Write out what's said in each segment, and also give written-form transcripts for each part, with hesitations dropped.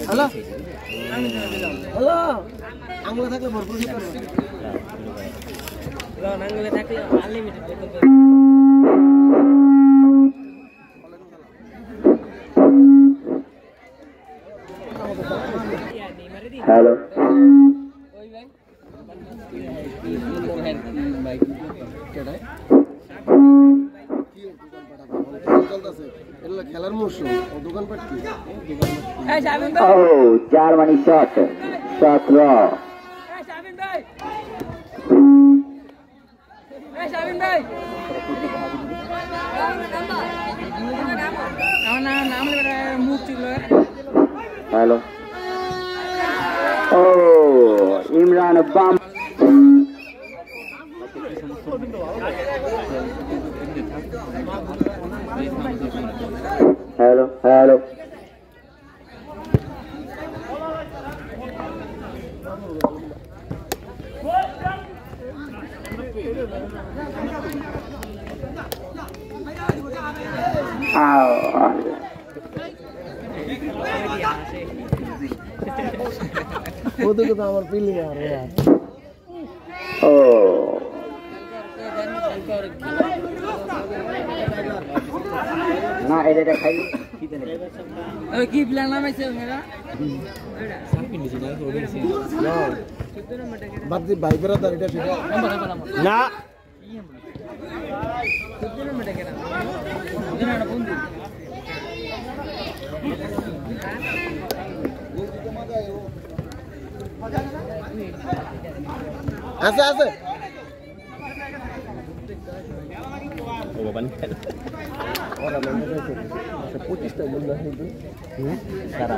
Hello hello আঙ্গুলে থাকলে ভরপুর আঙ্গুলে থাকলে আনলিমিটেড হ্যালো খেলার মৌসুম দোকানপাট কি জার্মানি শট 17 হ্যালো ও ইমরান বাম হ্যালো হ্যালো ওদিকে তো আমার ফিলিং আর ও না এটা খাই ওই কি প্ল্যান নামাইছে মেরা বাদজি ভাই ব্রাদার এটা সেটা না আছে আছে ওরা মেয়েছে 25টা গোল না হইতো কারা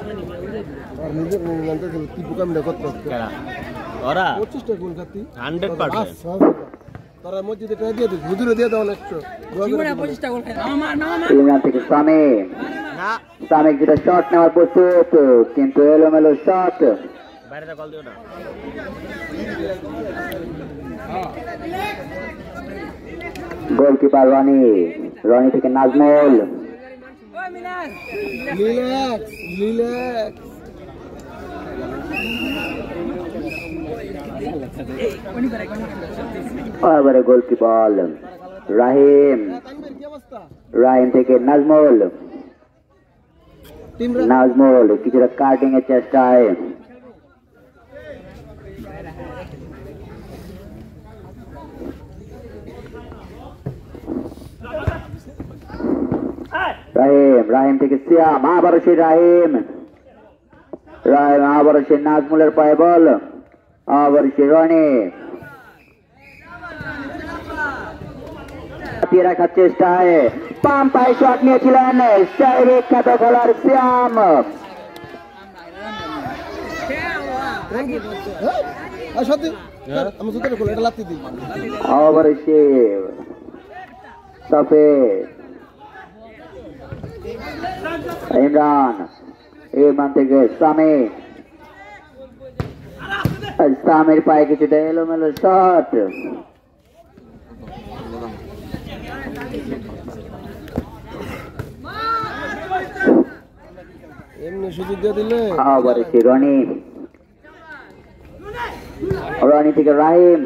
আর নিজে মনতে কি বুকাম দেখত কারা ওরা 25টা গোল খাতি 100% তোরা মসজিদে টাকা দিয়ে দিস হুজুরে দিয়ে দাও নেক্সট জীবনে 25টা গোল খাই ইমরান থেকে সামে না সামে যেটা শট নেওয়ার প্রস্তুত কিন্তু এলোমেলো শট বাইরে কল দিও না গোলকিপার রনি থেকে নাজমুল রিল্যাক্স রিল্যাক্স আবার গোলকিপার রাহিম থেকে নাজমুল কিছুটা কাটিং এর চেষ্টায় রাহিম থেকে সিয়াম আবারও সেই রাহিম আবারও সেই নাজমুলের পায়ে বল আবার সেই রনি রাখার চেষ্টায় পাম পায়ে শট নিয়েছিলেন সেই বিখ্যাত খেলোয়াড় সিয়াম আবার সে সফেদ ইমরান থেকে সামের পায়ে কিছুটা এলোমেলো শট এমনি সুযোগ দিয়ে দিলে আবার সে রনি থেকে রাহিম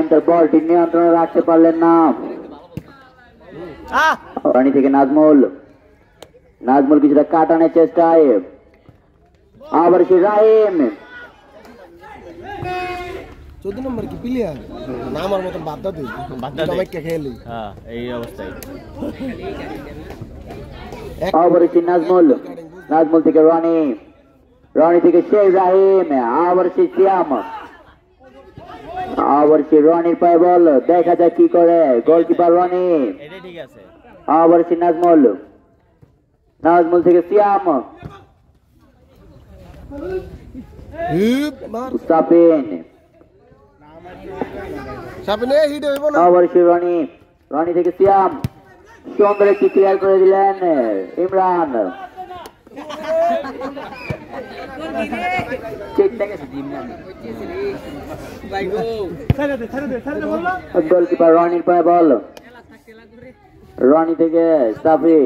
তার বলটি নিয়ন্ত্রণে রাখতে পারলেন না রনি থেকে নাজমুল কিছুটা কাটানোর চেষ্টায় আবার সে রাহিম 14 নম্বর কি প্লেয়ার না আমার মতন বাদ দিই সবাইকে খেলি এই অবস্থায় আবার সে নাজমুল থেকে রনি থেকে সেই রাহিম আবার সে সিয়াম আবার সে রনির পায়ে বল দেখা যাক কি করে গোলকিপার রনি ঠিক আছে আবার সে নাজমুল থেকে সিয়াম আবার সে রনি থেকে সিয়াম সুন্দর একটি ক্লিয়ার করে দিলেন ইমরান গোলকিপার রনির পায়ে বল রনি থেকে সাফি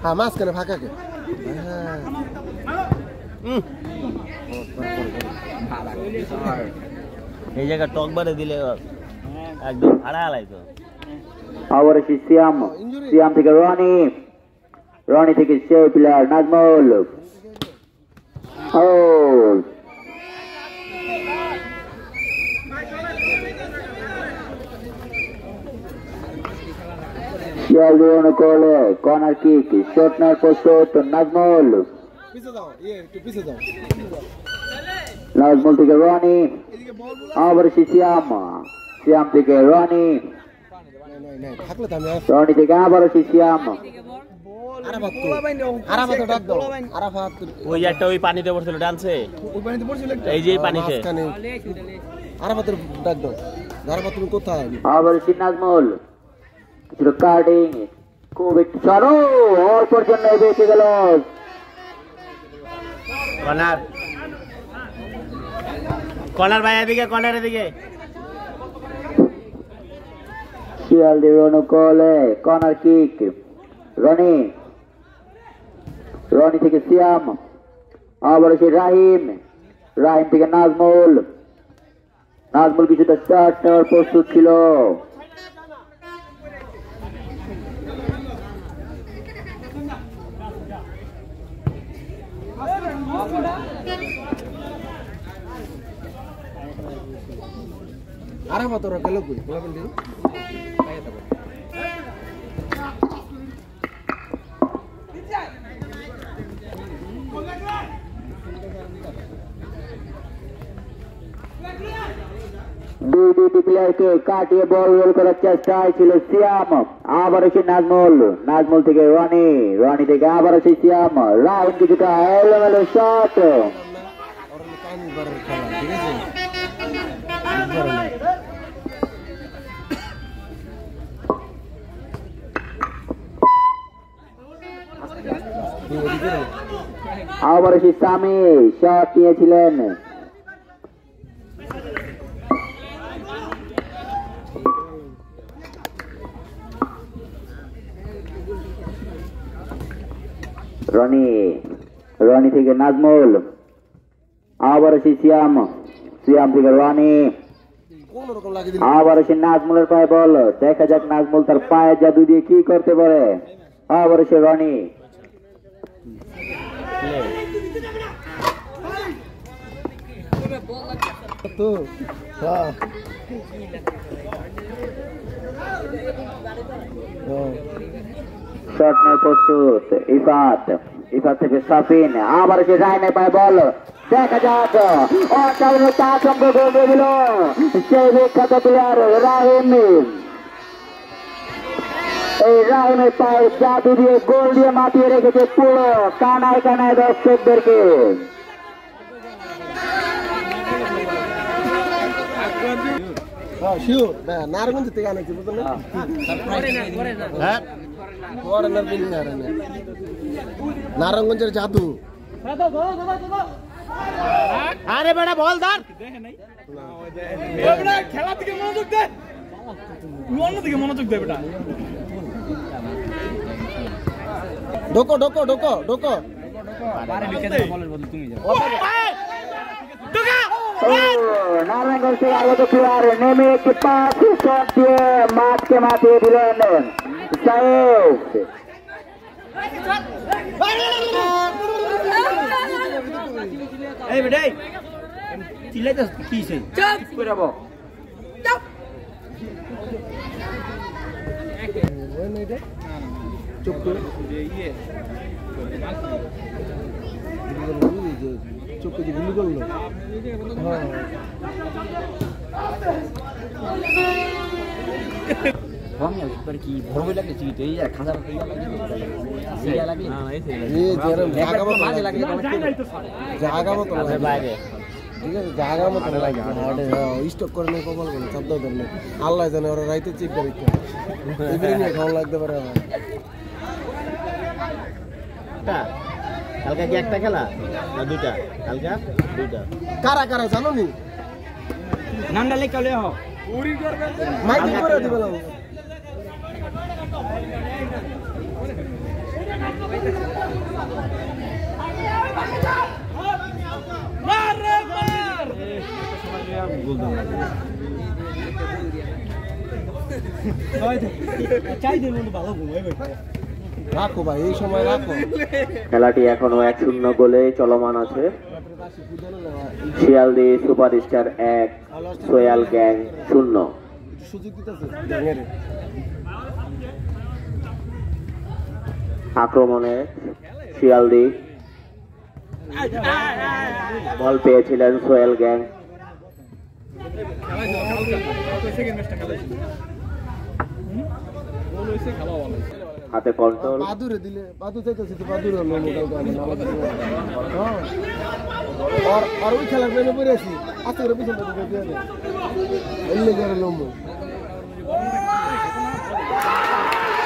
হ্যাঁ মাঝখানে ফাঁকাকে হ্যাঁ এই জায়গা টক বারে দিলে একদম ভাড়া আলাইতো আবার এসে সিয়াম সিয়াম থেকে রনি থেকে সেই প্লেয়ার নাজমুল ও শিয়ালদী কোলে কর্নার কিক শট নেওয়ার প্রস্তুত নাজমুল পিছে যাও একটু পিছে যাও নাজমুল থেকে রনি আবার এসে সিয়াম থেকে রনি থাকলে তো আমি রনি থেকে আবার এসে সিয়াম আরাফাত ডাক দাও আরাফাত ওই একটা ওই পানিতে পড়ছিল ডান্সে ওই পানিতে পড়ছিল এই যে এই পানিতে আরাফাতের ডাক দাও আরাফাত তুমি কোথায় আবার এসে নাজমুল কিছুটা কার্ডিং খুব একটু চারো অল্পর জন্য বেঁচে গেল কর্নার কর্নার ভাই এদিকে কর্নারের দিকে শিয়ালদী কোলে কর্নার কিক রনি থেকে সিয়াম আবার এসে রাহিম থেকে নাজমুল কিছুটা স্টার্ট নেওয়ার প্রস্তুত ছিল আরাফাত ওরা গেল কই দুটি প্লেয়ারকে কাটিয়ে বল গোল করার চেষ্টায় ছিল সিয়াম আবার এসে নাজমুল থেকে রনি থেকে আবার এসে সিয়াম রাহিম কিছুটা এলোমেলো শট ঠিক আছে আবার এসে সামি শট নিয়েছিলেন রনি থেকে নাজমুল আবার এসে সিয়াম থেকে রনি আবার এসে নাজমুলের পায়ে বল দেখা যাক নাজমুল তার পায়ের জাদু দিয়ে কি করতে পারে আবার এসে রনি তো হ্যাঁ শট নিয়ে প্রস্তুত ইফাত থেকে সাফিন আবার এসে রাহিমের পায়ে বল দেখা যাক আচমক গোল দিয়ে দিল সেই বিখ্যাত প্লেয়ার রাহিম এই রাহিমের পায়ে জাদু দিয়ে গোল দিয়ে মাতিয়ে রেখেছে পুরো কানায় দর্শকদেরকে শিওর নারায়ণগঞ্জ থেকে আনাচ্ছি বুঝলেন হ্যাঁ নারায়ণগঞ্জের জাদু আরে বেটা বল ধর খেলা থেকে মনোযোগ দে অন্যদিকে মনোযোগ দে বেটা ঢোকো নারায়ণগঞ্জ থেকে আগত প্লেয়ার নেমে একটি পাঁচ শট দিয়ে মাঠকে মাতিয়ে দিলেন সাহেব এই বেটা চিল্লাইতেছ কি হইছে চুপ করে যাবো চুপ করে চুপ করে গুলি করলো কি ভরবে লাগে চিট এই খাঁচা লাগে জায়গা মতো বাইরে ঠিক আছে জায়গা মতো লাগে স্টক করে নেই কপাল করে শব্দ ধরলে আল্লাহ জানে ওরা রাইতে চেক করে নিয়ে খাওয়া লাগতে পারে কালকে কি একটা খেলা না দুইটা কালকে দুইটা কারা জানো নি নামটা লেখা লে হো মাইক করে দিবে রাখো ভাই, এই সময় রাখো। খেলাটি এখনো 1-0 গোলে চলমান আছে। শিয়ালদি সুপারস্টার 1, সোয়াল গ্যাং 0। সুযোগ দিতেছে গ্যাংয়ের। আক্রমণে শিয়ালদি বল পেয়েছিলেন সোয়াল গ্যাং। হাতে কন্ট্রোল। বাদুরে দিলে বাদু চাইতেছি তো বাদুর হলো মোটামুটি। হ্যাঁ আর ওই খেলার প্রেমে পড়ে আছি, আজকে ওরা পিছন থেকে দিয়ে দেয় এলে গেলে লম্বু।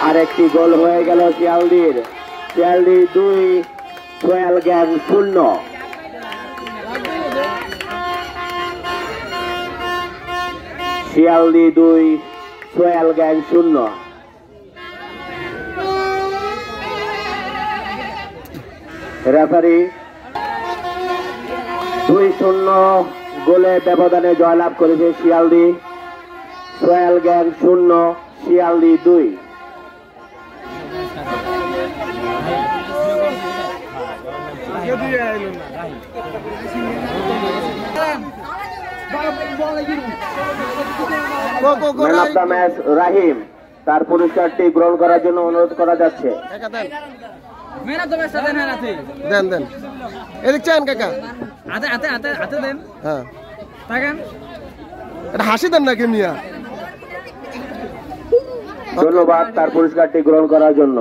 আরেকটি গোল হয়ে গেল শিয়ালদির। শিয়ালদি 2, সোয়াল গ্যাং 0। শিয়ালদি 2, সোয়াল গ্যাং 0। রেফারি 2-0 গোলে ব্যবধানে জয়লাভ করেছে শিয়ালদি। সোয়াল গ্যাং 0, Shialdi 2। Man of the match Rahim, তার পুরস্কারটি গ্রহণ করার জন্য অনুরোধ করা যাচ্ছে। দেন দেন, এদিক চান কাকা। দেন। হ্যাঁ থাকেন। এটা হাসি দেন না কেমিয়া। ধন্যবাদ তার পুরস্কারটি গ্রহণ করার জন্য।